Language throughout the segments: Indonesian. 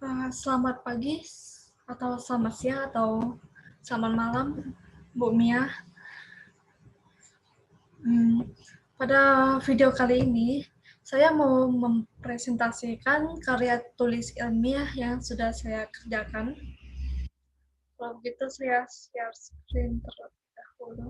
Selamat pagi, atau selamat siang, atau selamat malam, Bu Mia. Pada video kali ini, saya mau mempresentasikan karya tulis ilmiah yang sudah saya kerjakan. Kalau begitu, saya share screen terlebih dahulu.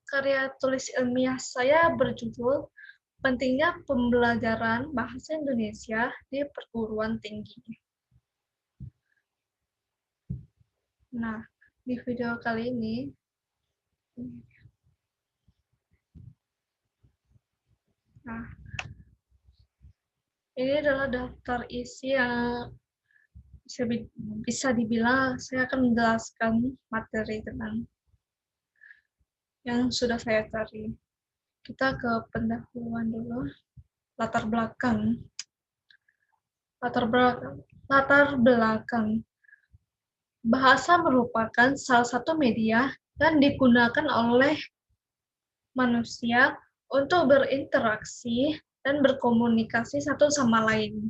Karya tulis ilmiah saya berjudul Pentingnya Pembelajaran Bahasa Indonesia di Perguruan Tinggi. Nah, di video kali ini, ini adalah daftar isi yang bisa dibilang saya akan menjelaskan materi tentang yang sudah saya cari. Kita ke pendahuluan dulu. Latar belakang. Bahasa merupakan salah satu media yang digunakan oleh manusia untuk berinteraksi dan berkomunikasi satu sama lain.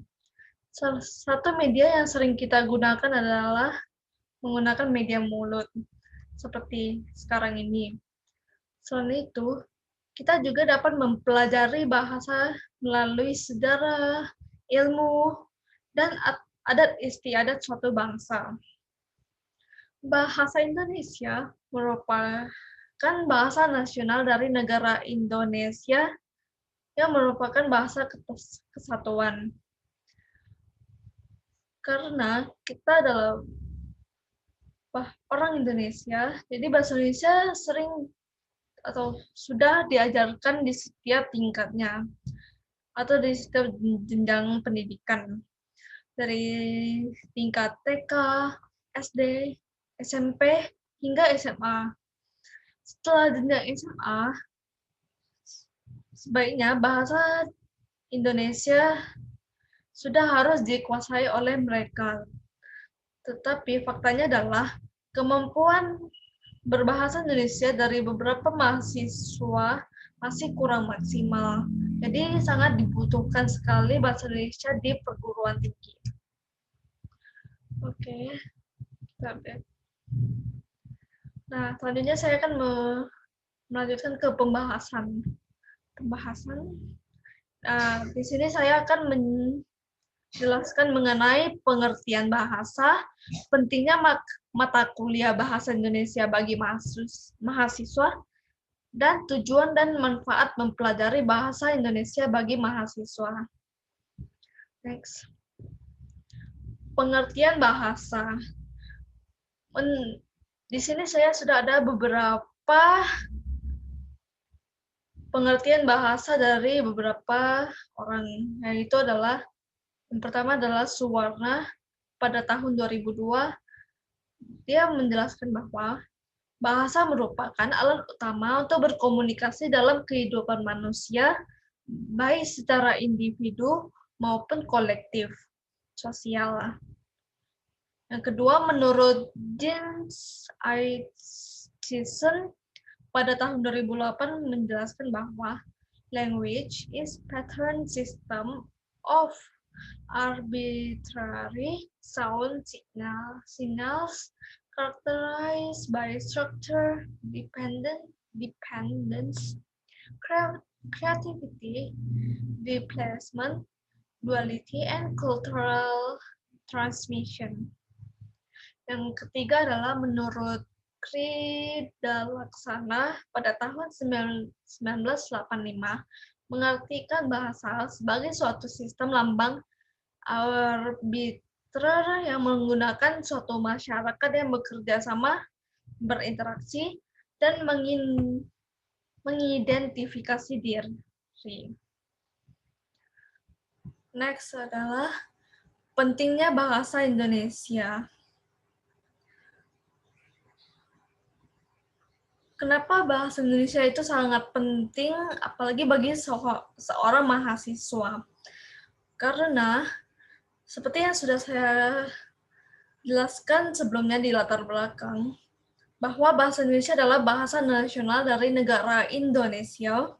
Salah satu media yang sering kita gunakan adalah menggunakan media mulut, seperti sekarang ini. Selain itu, kita juga dapat mempelajari bahasa melalui sejarah, ilmu, dan adat istiadat suatu bangsa. Bahasa Indonesia merupakan bahasa nasional dari negara Indonesia yang merupakan bahasa kesatuan. Karena kita adalah orang Indonesia, jadi bahasa Indonesia sering atau sudah diajarkan di setiap tingkatnya atau di setiap jenjang pendidikan, dari tingkat TK, SD, SMP, hingga SMA. Setelah jenjang SMA, sebaiknya bahasa Indonesia sudah harus dikuasai oleh mereka. Tetapi faktanya adalah kemampuan berbahasa Indonesia dari beberapa mahasiswa masih kurang maksimal. Jadi sangat dibutuhkan sekali bahasa Indonesia di perguruan tinggi. Oke, kita lihat. Nah, selanjutnya saya akan melanjutkan ke pembahasan. Nah, di sini saya akan menjelaskan mengenai pengertian bahasa, pentingnya mata kuliah bahasa Indonesia bagi mahasiswa, dan tujuan dan manfaat mempelajari bahasa Indonesia bagi mahasiswa. Next. Pengertian bahasa. Di sini saya sudah ada beberapa pengertian bahasa dari beberapa orang. Yaitu adalah, yang pertama adalah Suwarna pada tahun 2002. Dia menjelaskan bahwa bahasa merupakan alat utama untuk berkomunikasi dalam kehidupan manusia, baik secara individu maupun kolektif sosial. Yang kedua, menurut James Aitchison pada tahun 2008 menjelaskan bahwa language is pattern system of arbitrary sound signals characterized by structure, dependence, creativity, displacement, duality, and cultural transmission. Yang ketiga adalah menurut Kridalaksana pada tahun 1985 mengartikan bahasa sebagai suatu sistem lambang arbiter yang menggunakan suatu masyarakat yang bekerja sama, berinteraksi, dan mengidentifikasi diri. Next adalah pentingnya bahasa Indonesia. Kenapa bahasa Indonesia itu sangat penting, apalagi bagi seorang mahasiswa? Karena, seperti yang sudah saya jelaskan sebelumnya di latar belakang, bahwa bahasa Indonesia adalah bahasa nasional dari negara Indonesia,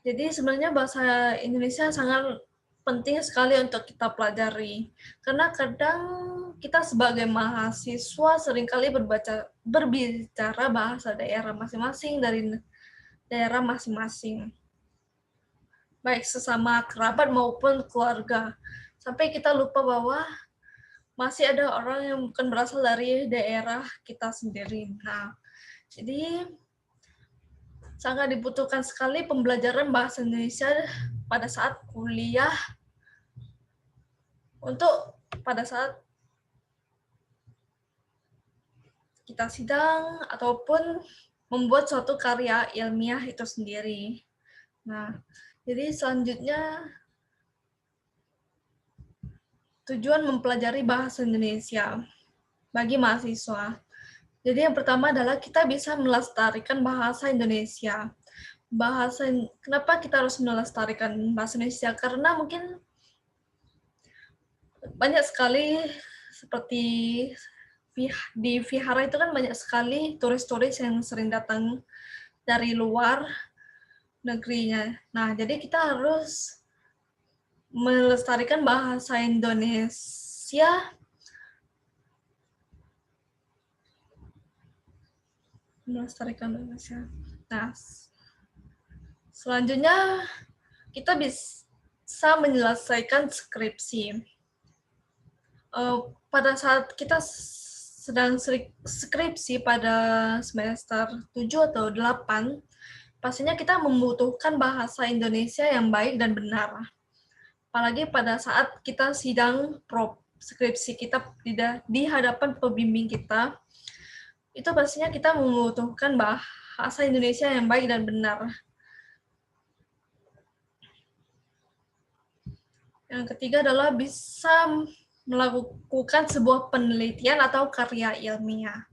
Jadi sebenarnya bahasa Indonesia sangat penting sekali untuk kita pelajari. Karena kadang kita sebagai mahasiswa seringkali berbicara bahasa daerah masing-masing dari daerah masing-masing. Baik sesama kerabat maupun keluarga. Sampai kita lupa bahwa masih ada orang yang bukan berasal dari daerah kita sendiri. Nah, jadi sangat dibutuhkan sekali pembelajaran bahasa Indonesia pada saat kuliah untuk pada saat kita sidang ataupun membuat suatu karya ilmiah itu sendiri. Nah, jadi selanjutnya tujuan mempelajari bahasa Indonesia bagi mahasiswa. Jadi yang pertama adalah kita bisa melestarikan bahasa Indonesia. Kenapa kita harus melestarikan bahasa Indonesia? Karena mungkin banyak sekali seperti di vihara itu kan banyak sekali turis-turis yang sering datang dari luar negerinya. Nah, jadi kita harus melestarikan bahasa Indonesia. Nah, selanjutnya kita bisa menyelesaikan skripsi. Pada saat kita sedang skripsi pada semester 7 atau 8, pastinya kita membutuhkan bahasa Indonesia yang baik dan benar. Apalagi pada saat kita sidang skripsi kita di hadapan pembimbing kita, itu pastinya kita membutuhkan bahasa Indonesia yang baik dan benar. Yang ketiga adalah bisa melakukan sebuah penelitian atau karya ilmiah.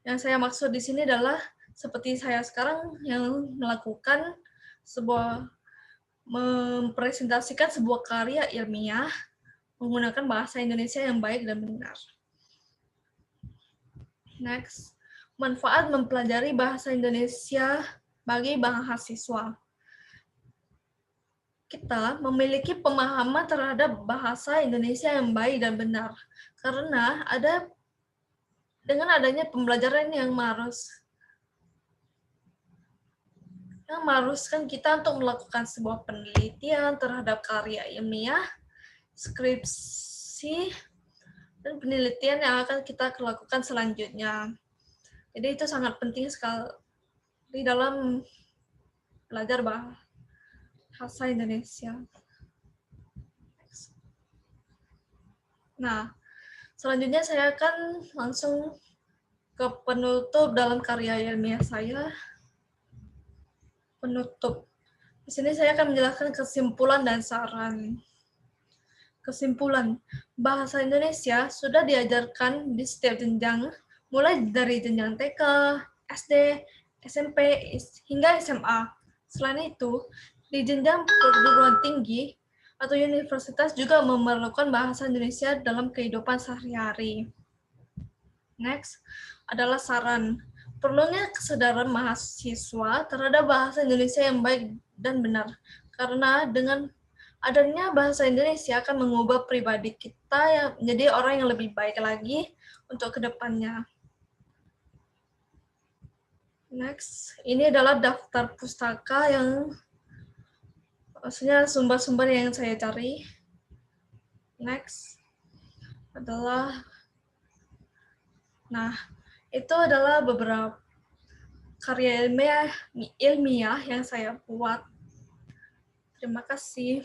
Yang saya maksud di sini adalah seperti saya sekarang yang melakukan mempresentasikan sebuah karya ilmiah menggunakan bahasa Indonesia yang baik dan benar. Next, manfaat mempelajari bahasa Indonesia bagi mahasiswa. Kita memiliki pemahaman terhadap bahasa Indonesia yang baik dan benar, karena dengan adanya pembelajaran yang mengharuskan kita untuk melakukan sebuah penelitian terhadap karya ilmiah, skripsi, dan penelitian yang akan kita lakukan selanjutnya. Jadi itu sangat penting sekali dalam belajar bahasa Indonesia. Nah, selanjutnya saya akan langsung ke penutup dalam karya ilmiah saya. Penutup. Di sini saya akan menjelaskan kesimpulan dan saran. Kesimpulan, bahasa Indonesia sudah diajarkan di setiap jenjang, mulai dari jenjang TK, SD, SMP, hingga SMA. Selain itu, di jenjang perguruan tinggi atau universitas juga memerlukan bahasa Indonesia dalam kehidupan sehari-hari. Next adalah saran. Perlunya kesadaran mahasiswa terhadap bahasa Indonesia yang baik dan benar. Karena dengan adanya bahasa Indonesia akan mengubah pribadi kita yang menjadi orang yang lebih baik lagi untuk kedepannya. Next, ini adalah daftar pustaka yang maksudnya sumber-sumber yang saya cari. Next adalah, itu adalah beberapa karya ilmiah yang saya buat. Terima kasih.